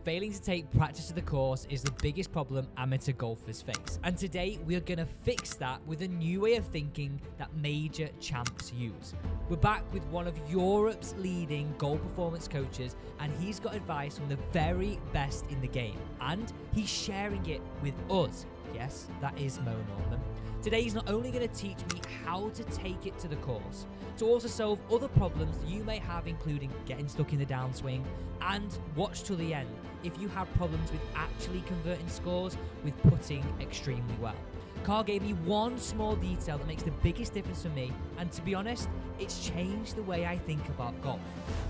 Failing to take practice of the course is the biggest problem amateur golfers face. And today we are going to fix that with a new way of thinking that major champs use. We're back with one of Europe's leading golf performance coaches, and he's got advice from the very best in the game. And he's sharing it with us. Yes, that is Mo Norman. Today he's not only going to teach me how to take it to the course, to also solve other problems that you may have, including getting stuck in the downswing, and watch till the end if you have problems with actually converting scores with putting extremely well. Karl gave me one small detail that makes the biggest difference for me, and to be honest, it's changed the way I think about golf.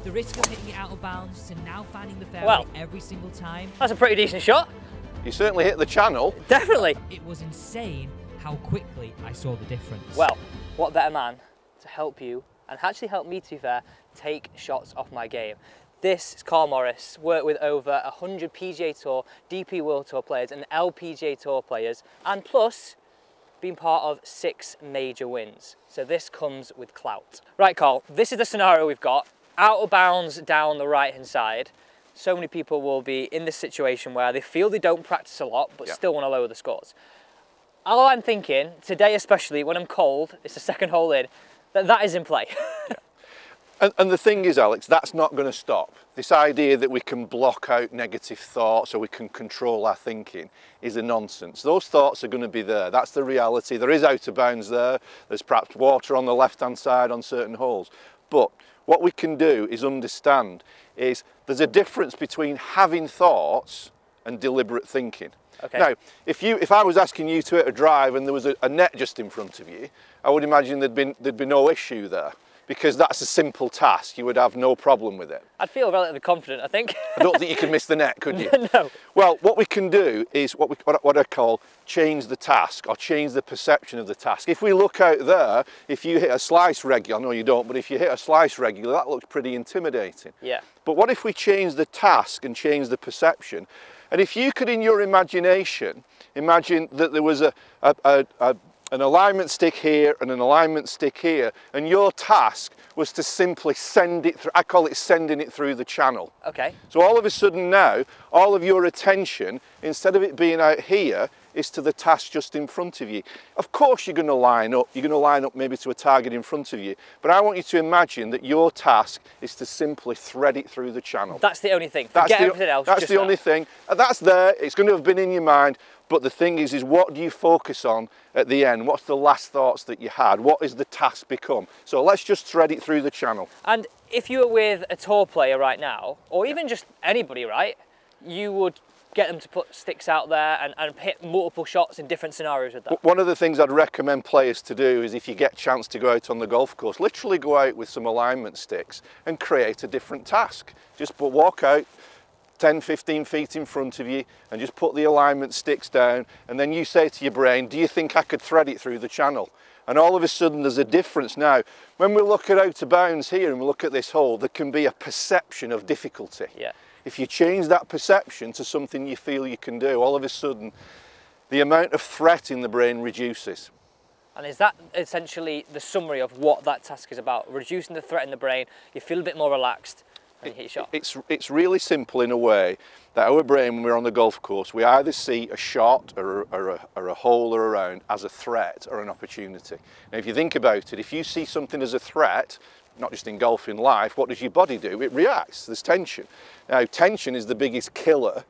The risk of hitting it out of bounds to now finding the fairway every single time. That's a pretty decent shot. You certainly hit the channel. Definitely. It was insane how quickly I saw the difference. Well, what better man to help you, and actually help me, to be fair, take shots off my game. This is Karl Morris, worked with over 100 PGA Tour, DP World Tour players and LPGA Tour players, and plus been part of 6 major wins. So this comes with clout. Right, Karl, this is the scenario we've got. Out of bounds down the right-hand side. So many people will be in this situation where they feel they don't practice a lot, but still want to lower the scores. All I'm thinking, today especially, when I'm cold, it's the second hole in, that is in play. And the thing is, Alex, that's not going to stop. This idea that we can block out negative thoughts or we can control our thinking is a nonsense. Those thoughts are going to be there. That's the reality. There is out of bounds there. There's perhaps water on the left-hand side on certain holes. But what we can do is understand is there's a difference between having thoughts and deliberate thinking. Okay. Now, if I was asking you to hit a drive and there was a net just in front of you, I would imagine there'd be no issue there, because that's a simple task. You would have no problem with it. I'd feel relatively confident, I think. I don't think you could miss the net, could you? No. Well, what we can do is what I call change the task, or change the perception of the task. If we look out there, if you hit a slice regular, I know you don't, but if you hit a slice regular, that looks pretty intimidating. Yeah. But what if we change the task and change the perception? And if you could, in your imagination, imagine that there was an alignment stick here and an alignment stick here, and your task was to simply send it through, I call it sending it through the channel. Okay. So all of a sudden now, all of your attention, instead of it being out here, is to the task just in front of you. Of course you're going to line up maybe to a target in front of you, but I want you to imagine that your task is to simply thread it through the channel. That's the only thing. Forget everything else. That's the only thing. That's there, it's going to have been in your mind, but the thing is what do you focus on at the end? What's the last thoughts that you had? What is the task become? So let's just thread it through the channel. And if you were with a tour player right now, or even just anybody, right, you would get them to put sticks out there and hit multiple shots in different scenarios with that. One of the things I'd recommend players to do is, if you get a chance to go out on the golf course, literally go out with some alignment sticks and create a different task. Just walk out 10, 15 feet in front of you and just put the alignment sticks down, and then you say to your brain, do you think I could thread it through the channel? And all of a sudden there's a difference now. When we look at out of bounds here and we look at this hole, there can be a perception of difficulty. Yeah. If you change that perception to something you feel you can do, all of a sudden the amount of threat in the brain reduces. And is that essentially the summary of what that task is about? Reducing the threat in the brain, you feel a bit more relaxed and you hit your shot? It's really simple in a way that our brain, when we're on the golf course, we either see a shot or a hole or a round as a threat or an opportunity. Now if you think about it, if you see something as a threat, not just in golf, in life, what does your body do? It reacts, there's tension. Now tension is the biggest killer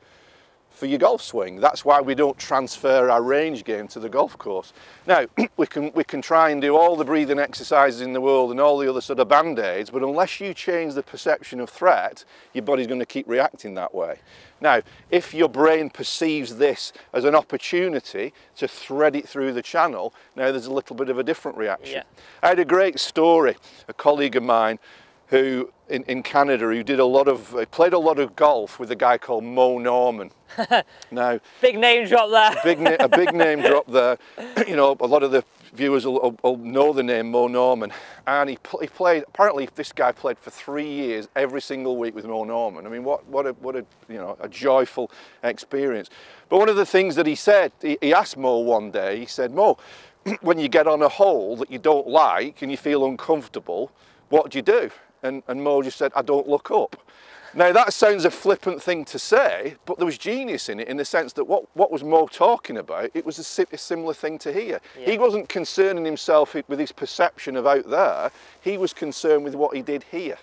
for your golf swing. That's why we don't transfer our range game to the golf course. Now, we can try and do all the breathing exercises in the world and all the other sort of band-aids, but unless you change the perception of threat, your body's going to keep reacting that way. Now, if your brain perceives this as an opportunity to thread it through the channel, now there's a little bit of a different reaction. Yeah. I had a great story, a colleague of mine who in Canada, who played a lot of golf with a guy called Mo Norman. Now, big name drop there. A big name drop there. You know, a lot of the viewers will know the name Mo Norman. And he played. Apparently, this guy played for 3 years every single week with Mo Norman. I mean, what a joyful experience. But one of the things that he said, he asked Mo one day. He said, Mo, when you get on a hole that you don't like and you feel uncomfortable, what do you do? And Mo just said, I don't look up. Now that sounds a flippant thing to say, but there was genius in it, in the sense that what was Mo talking about, it was a similar thing to here. Yeah. He wasn't concerning himself with his perception of out there, he was concerned with what he did here.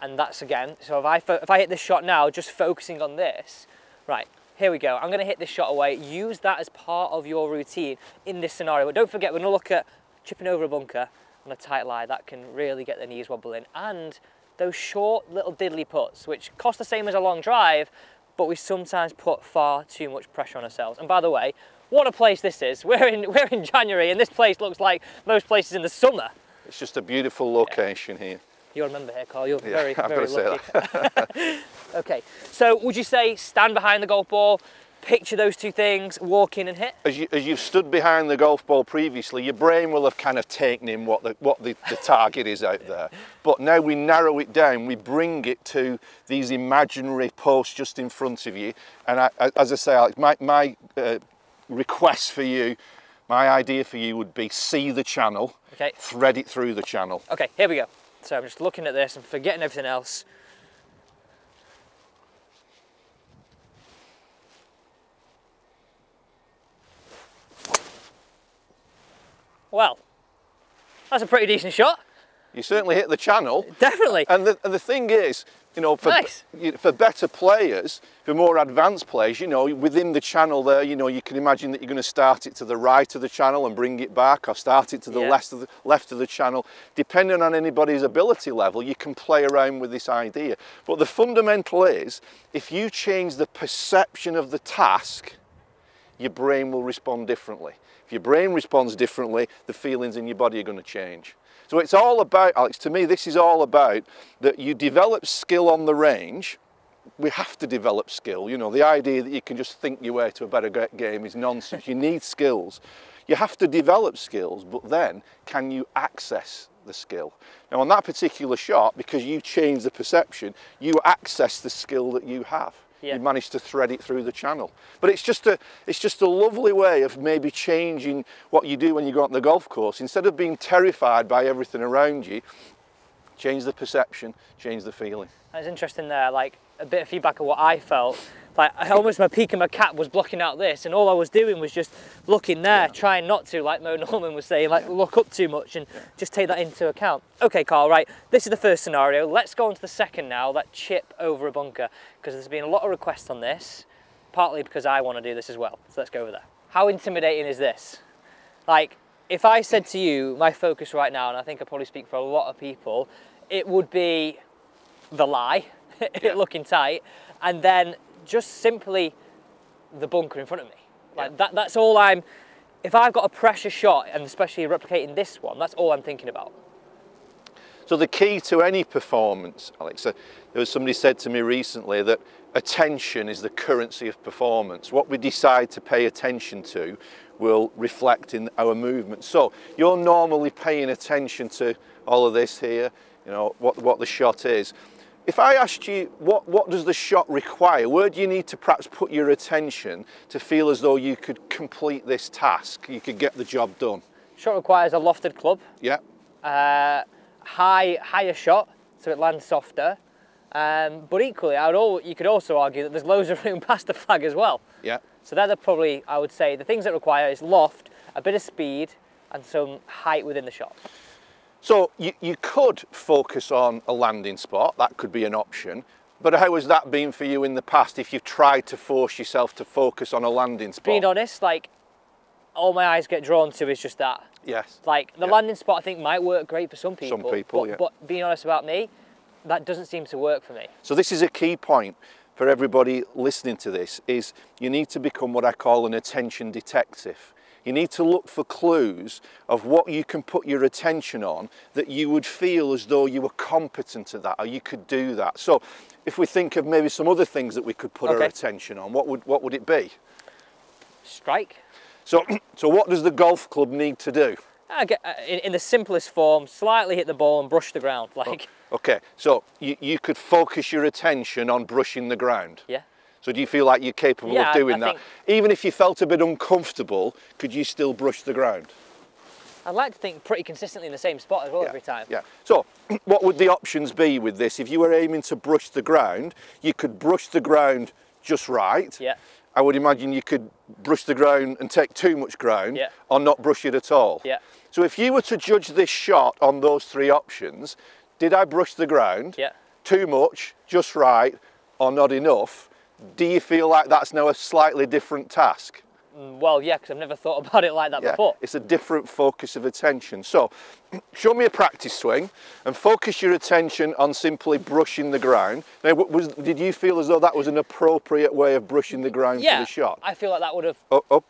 And that's again, so if I hit this shot now, just focusing on this, right, here we go. I'm gonna hit this shot away. Use that as part of your routine in this scenario. But don't forget, we're gonna look at chipping over a bunker on a tight lie. That can really get the knees wobbling. And those short little diddly putts, which cost the same as a long drive, but we sometimes put far too much pressure on ourselves. And by the way, what a place this is. We're in January, and this place looks like most places in the summer. It's just a beautiful location here. You'll remember here, Carl. You're very lucky. Say that. Okay, so would you say stand behind the golf ball, picture those two things, walk in and hit? As you've stood behind the golf ball previously, your brain will have kind of taken in what the target is out there. But now we narrow it down, we bring it to these imaginary posts just in front of you. And as I say, Alex, my request for you, my idea for you would be see the channel, okay, thread it through the channel. Okay, here we go. So I'm just looking at this and forgetting everything else. Well, that's a pretty decent shot. You certainly hit the channel. Definitely. And the thing is, you know, for better players, for more advanced players, you know, within the channel there, you know, you can imagine that you're going to start it to the right of the channel and bring it back, or start it to the left of the channel. Depending on anybody's ability level, you can play around with this idea. But the fundamental is, if you change the perception of the task, your brain will respond differently. If your brain responds differently, the feelings in your body are going to change. So it's all about, Alex, to me this is all about that you develop skill on the range. We have to develop skill, you know, the idea that you can just think your way to a better game is nonsense. You need skills. You have to develop skills, but then can you access the skill? Now on that particular shot, because you change the perception, you access the skill that you have. Yeah. You manage to thread it through the channel. But it's just a lovely way of maybe changing what you do when you go on the golf course. Instead of being terrified by everything around you, change the perception, change the feeling. It's interesting there, like a bit of feedback of what I felt. Like almost my peak of my cap was blocking out this, and all I was doing was just looking there, trying not to, like Mo Norman was saying, like look up too much and just take that into account. Okay, Carl, right, this is the first scenario. Let's go on to the second now, that chip over a bunker, because there's been a lot of requests on this, partly because I want to do this as well. So let's go over there. How intimidating is this? Like, if I said to you, my focus right now, and I think I probably speak for a lot of people, it would be the lie, looking tight, and then just simply the bunker in front of me. Like that's all if I've got a pressure shot, and especially replicating this one, that's all I'm thinking about. So the key to any performance, Alex, there was somebody said to me recently that attention is the currency of performance. What we decide to pay attention to will reflect in our movement. So you're normally paying attention to all of this here, you know, what the shot is. If I asked you, what does the shot require? Where do you need to perhaps put your attention to feel as though you could complete this task, you could get the job done? Shot requires a lofted club. Yeah. Higher shot, so it lands softer. But equally, you could also argue that there's loads of room past the flag as well. Yeah. So they're probably, I would say, the things that require is loft, a bit of speed, and some height within the shot. So you could focus on a landing spot, that could be an option, but how has that been for you in the past if you've tried to force yourself to focus on a landing spot? Being honest, like, all my eyes get drawn to is just that. Yes. Like, the landing spot I think might work great for some people. Some people, but being honest about me, that doesn't seem to work for me. So this is a key point for everybody listening to this, is you need to become what I call an attention detective. You need to look for clues of what you can put your attention on that you would feel as though you were competent at that, or you could do that. So if we think of maybe some other things that we could put our attention on, what would it be? Strike. So what does the golf club need to do? In the simplest form, slightly hit the ball and brush the ground. Like. Okay, so you could focus your attention on brushing the ground? Yeah. So do you feel like you're capable of doing that? Even if you felt a bit uncomfortable, could you still brush the ground? I'd like to think pretty consistently in the same spot as well every time. Yeah. So what would the options be with this? If you were aiming to brush the ground, you could brush the ground just right. Yeah. I would imagine you could brush the ground and take too much ground, Yeah. or not brush it at all. Yeah. So if you were to judge this shot on those three options, did I brush the ground? Yeah. Too much, just right, or not enough? Do you feel like that's now a slightly different task? Well, yeah, because I've never thought about it like that before. It's a different focus of attention. So show me a practice swing and focus your attention on simply brushing the ground. Now, did you feel as though that was an appropriate way of brushing the ground for the shot? I feel like that would have,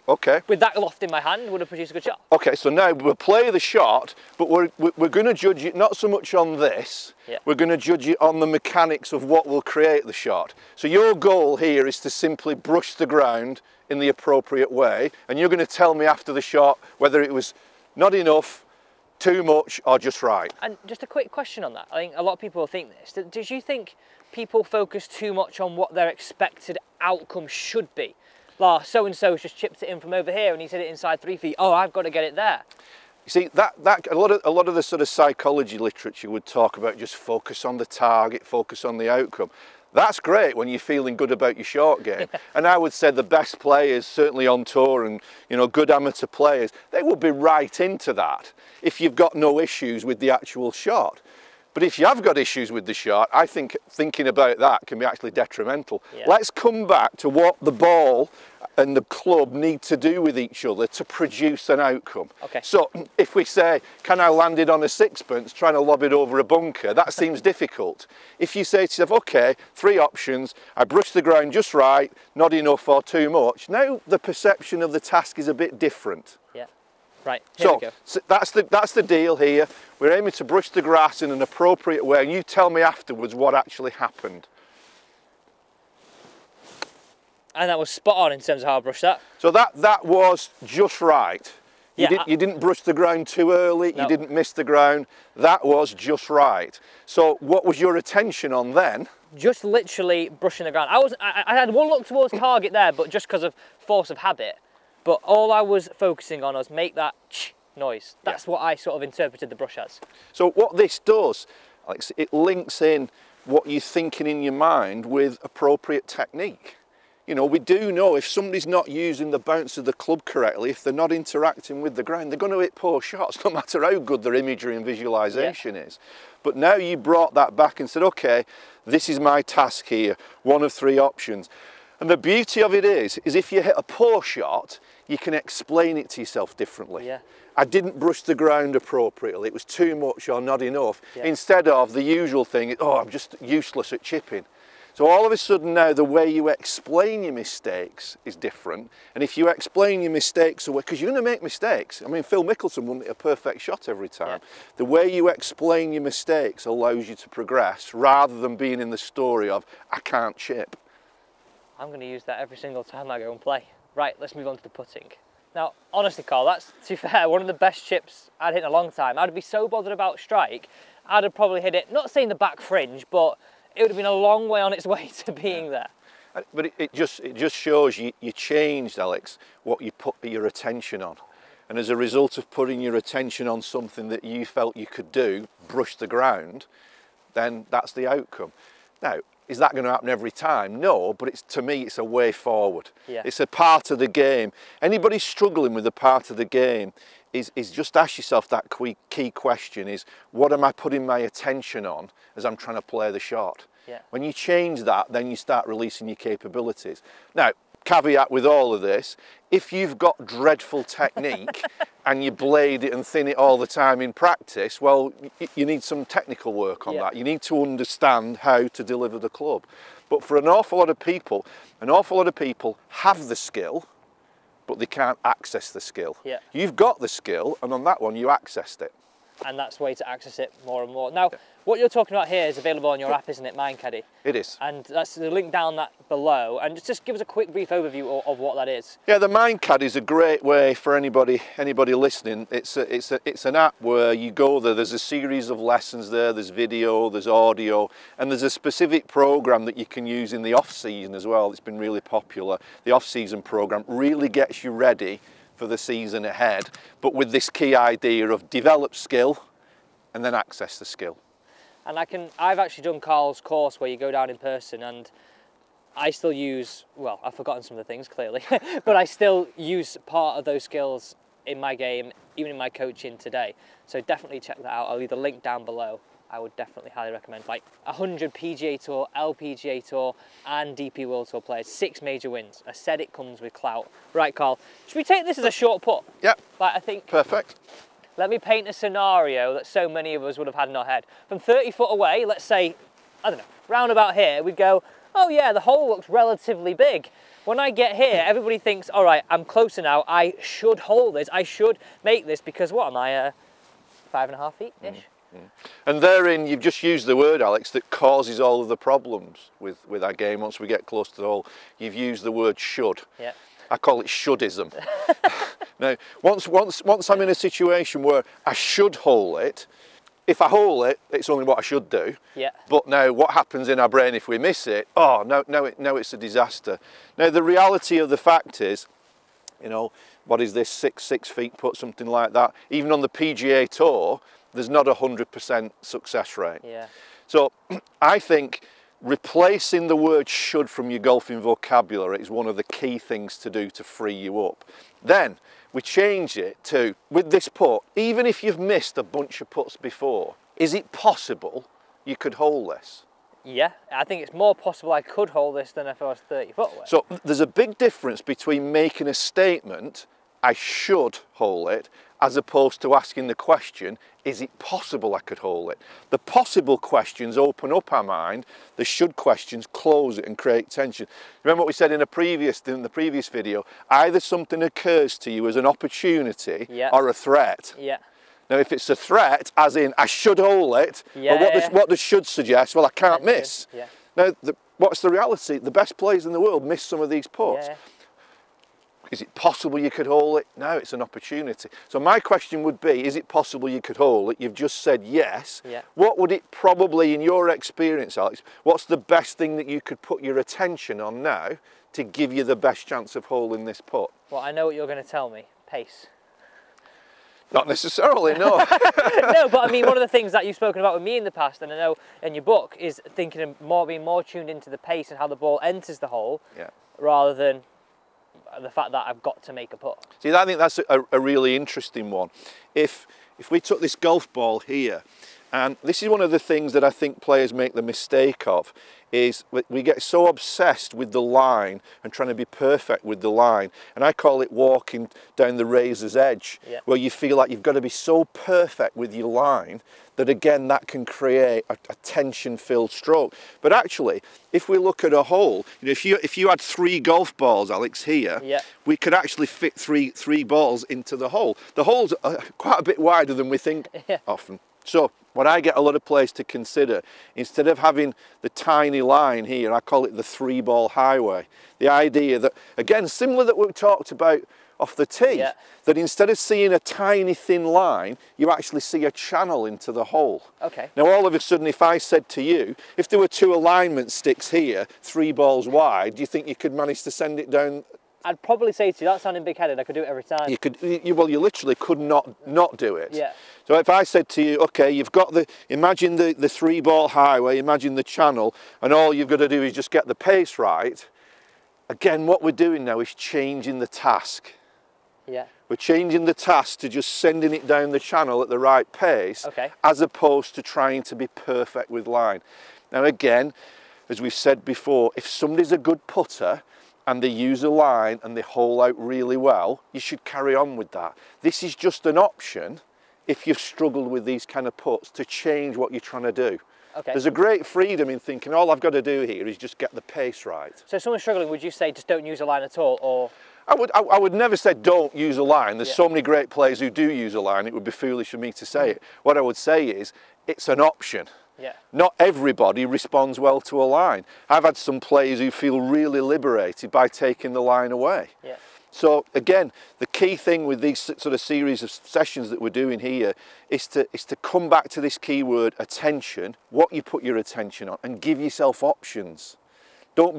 okay. with that loft in my hand, would have produced a good shot. Okay, so now we'll play the shot, but we're going to judge it not so much on this, we're going to judge it on the mechanics of what will create the shot. So your goal here is to simply brush the ground in the appropriate way, and you're going to tell me after the shot whether it was not enough, too much, or just right. And just a quick question on that. I think a lot of people think this. Did you think people focus too much on what their expected outcome should be? Like, so-and-so's just chipped it in from over here and he's hit it inside 3 feet. Oh, I've got to get it there. You see, a lot of the sort of psychology literature would talk about just focus on the target, focus on the outcome. That's great when you're feeling good about your short game. And I would say the best players, certainly on tour and, you know, good amateur players, they will be right into that if you've got no issues with the actual shot. But if you have got issues with the shot, I think thinking about that can be actually detrimental. Yeah. Let's come back to what the ball and the club need to do with each other to produce an outcome. Okay. So if we say, can I land it on a sixpence trying to lob it over a bunker, that seems difficult. If you say to yourself, okay, three options, I brush the ground just right, not enough or too much, now the perception of the task is a bit different. Yeah. Right, here we go. So that's the deal here. We're aiming to brush the grass in an appropriate way, and you tell me afterwards what actually happened. And that was spot on in terms of how I brushed that. So that was just right. You didn't brush the ground too early, No. you didn't miss the ground. That was just right. So what was your attention on then? Just literally brushing the ground. I had one look towards target there, but just because of force of habit. But all I was focusing on was make that ch noise. That's what I sort of interpreted the brush as. So what this does, Alex, it links in what you're thinking in your mind with appropriate technique. You know, we do know if somebody's not using the bounce of the club correctly, if they're not interacting with the ground, they're going to hit poor shots, no matter how good their imagery and visualization is. But now you brought that back and said, okay, this is my task here, one of three options. And the beauty of it is if you hit a poor shot, you can explain it to yourself differently. Yeah. I didn't brush the ground appropriately, it was too much or not enough, Yeah. instead of the usual thing, oh, I'm just useless at chipping. So all of a sudden now the way you explain your mistakes is different. And if you explain your mistakes away, because you're going to make mistakes. I mean, Phil Mickelson wouldn't hit a perfect shot every time. Yeah. The way you explain your mistakes allows you to progress rather than being in the story of, I can't chip. I'm going to use that every single time I go and play. Right, let's move on to the putting. Now, honestly, Carl, that's, to be fair, one of the best chips I'd hit in a long time. I'd be so bothered about strike, I'd have probably hit it, not saying the back fringe, but it would have been a long way on its way to being there. But it just shows you changed, Alex, what you put your attention on. And as a result of putting your attention on something that you felt you could do, brush the ground, then that's the outcome. Now, is that going to happen every time? No, but to me, it's a way forward. Yeah. It's a part of the game. Anybody struggling with a part of the game is just ask yourself that key question is, what am I putting my attention on as I'm trying to play the shot? Yeah. When you change that, then you start releasing your capabilities. Now, caveat with all of this, if you've got dreadful technique and you blade it and thin it all the time in practice, well, you need some technical work on that. You need to understand how to deliver the club. But for an awful lot of people have the skill, but they can't access the skill. Yeah. You've got the skill, and on that one, you accessed it. And that's the way to access it more and more. Now, what you're talking about here is available on your app, isn't it, MindCaddy? It is. And that's the link down that below. And just give us a quick brief overview of what that is. Yeah, the MindCaddy is a great way for anybody listening. It's an app where you go there. There's a series of lessons there. There's video, there's audio, and there's a specific program that you can use in the off season as well. It's been really popular. The off season program really gets you ready for the season ahead, but with this key idea of develop skill and then access the skill. And I've actually done Karls' course where you go down in person, and I still use, well, I've forgotten some of the things clearly, but I still use part of those skills in my game, even in my coaching today. So definitely check that out. I'll leave the link down below. I would definitely highly recommend. Like 100 PGA Tour, LPGA Tour and DP World Tour players, 6 major wins. I said it comes with clout. Right, Karl, should we take this as a short putt? Yep. Like, I think. Perfect. Let me paint a scenario that so many of us would have had in our head. From 30 foot away, let's say, I don't know, round about here, we'd go, oh yeah, the hole looks relatively big. When I get here, everybody thinks, all right, I'm closer now, I should hold this, I should make this, because what am I, 5.5 feet-ish? And therein, you've just used the word, Alex, that causes all of the problems with our game once we get close to the hole. You've used the word should. Yeah. I call it shouldism. Now, once I'm in a situation where I should hole it, if I hole it, it's only what I should do. Yeah. But now, what happens in our brain if we miss it? Oh, no, it's a disaster. Now, the reality of the fact is, you know, what is this, 6 feet putt, something like that? Even on the PGA Tour, there's not a 100% success rate. Yeah. So I think replacing the word should from your golfing vocabulary is one of the key things to do to free you up. Then we change it to, with this putt, even if you've missed a bunch of putts before, is it possible you could hole this? Yeah, I think it's more possible I could hold this than if I was 30 foot away. So there's a big difference between making a statement, I should hole it, as opposed to asking the question, is it possible I could hole it? The possible questions open up our mind, the should questions close it and create tension. Remember what we said in the previous video, either something occurs to you as an opportunity or a threat. Yeah. Now if it's a threat, as in I should hole it, what does should suggest? Well, I can't miss. Yeah. Now what's the reality? The best players in the world miss some of these putts. Yeah. Is it possible you could hole it? No, it's an opportunity. So my question would be, is it possible you could hole it? You've just said yes. Yeah. What would it probably, in your experience, Alex, what's the best thing that you could put your attention on now to give you the best chance of holding this putt? Well, I know what you're going to tell me. Pace. Not necessarily, no. No, but I mean, one of the things that you've spoken about with me in the past, and I know in your book, is thinking of being more tuned into the pace and how the ball enters the hole, rather than the fact that I've got to make a putt. See, I think that's a really interesting one. If we took this golf ball here, and this is one of the things that I think players make the mistake of, is we get so obsessed with the line and trying to be perfect with the line. And I call it walking down the razor's edge, where you feel like you've got to be so perfect with your line that, again, that can create a tension-filled stroke. But actually, if we look at a hole, you know, if you had 3 golf balls, Alex, here, we could actually fit three balls into the hole. The holes are quite a bit wider than we think often. So what I get a lot of players to consider, instead of having the tiny line here, I call it the 3-ball highway. The idea that, again, similar that we talked about off the tee, that instead of seeing a tiny thin line, you actually see a channel into the hole. Okay. Now all of a sudden, if I said to you, if there were 2 alignment sticks here, 3 balls wide, do you think you could manage to send it down? I'd probably say to you, that sounding big-headed, I could do it every time. You could, well, you literally could not do it. Yeah. So if I said to you, okay, you've got imagine the 3-ball highway, imagine the channel, and all you've got to do is just get the pace right. Again, what we're doing now is changing the task. Yeah. We're changing the task to just sending it down the channel at the right pace, as opposed to trying to be perfect with line. Now again, as we've said before, if somebody's a good putter, and they use a line and they hole out really well, you should carry on with that. This is just an option if you've struggled with these kind of putts to change what you're trying to do. Okay. There's a great freedom in thinking all I've got to do here is just get the pace right. So if someone's struggling, would you say just don't use a line at all, or? I would never say don't use a line. There's so many great players who do use a line, it would be foolish for me to say it. What I would say is it's an option. Yeah. Not everybody responds well to a line. I've had some players who feel really liberated by taking the line away. Yeah. So again, the key thing with these sort of series of sessions that we're doing here is to come back to this keyword attention, what you put your attention on, and give yourself options. Don't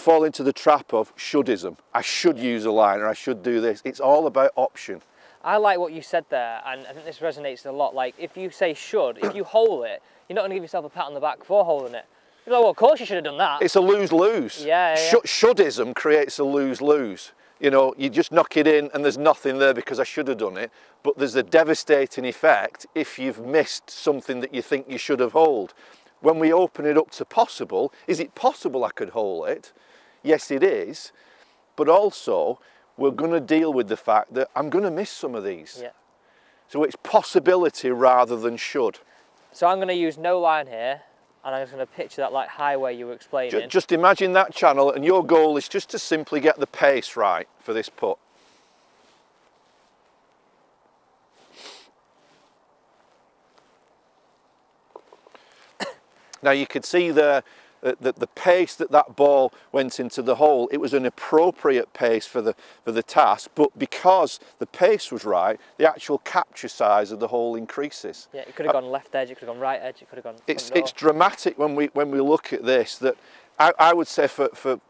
fall into the trap of shouldism. I should use a line, or I should do this. It's all about option. I like what you said there, and I think this resonates a lot. Like, if you say should, if you hole it, you're not going to give yourself a pat on the back for holding it. You're like, well, of course you should have done that. It's a lose-lose. Yeah. Shouldism creates a lose-lose. You know, you just knock it in and there's nothing there because I should have done it. But there's a devastating effect if you've missed something that you think you should have holed. When we open it up to possible, is it possible I could hole it? Yes, it is. But also, we're going to deal with the fact that I'm going to miss some of these. Yeah. So it's possibility rather than should. So I'm going to use no line here, and I'm just going to picture that like highway you were explaining. Just imagine that channel, and your goal is just to simply get the pace right for this putt. Now you could see there that the pace that ball went into the hole, it was an appropriate pace for the task, but because the pace was right, the actual capture size of the hole increases. Yeah, it could have gone left edge, it could have gone right edge, it could have gone It's dramatic when we look at this, that I would say for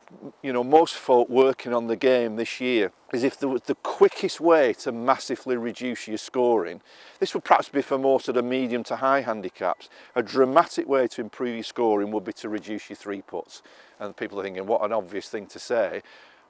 you know, most folk working on the game this year, is if there was the quickest way to massively reduce your scoring, this would perhaps be for most of the medium to high handicaps. A dramatic way to improve your scoring would be to reduce your three putts. And people are thinking, what an obvious thing to say.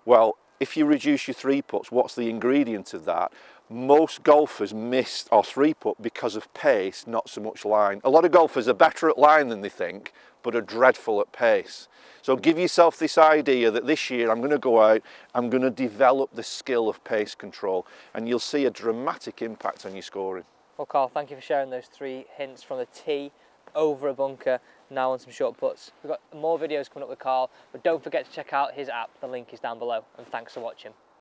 Well, if you reduce your three putts, what's the ingredient of that? Most golfers miss or three putt because of pace, not so much line. A lot of golfers are better at line than they think, but are dreadful at pace. So give yourself this idea that this year I'm going to go out, I'm going to develop the skill of pace control, and you'll see a dramatic impact on your scoring. Well, Karl, thank you for sharing those 3 hints from the tee, over a bunker, now on some short putts. We've got more videos coming up with Karl, but don't forget to check out his app. The link is down below, and thanks for watching.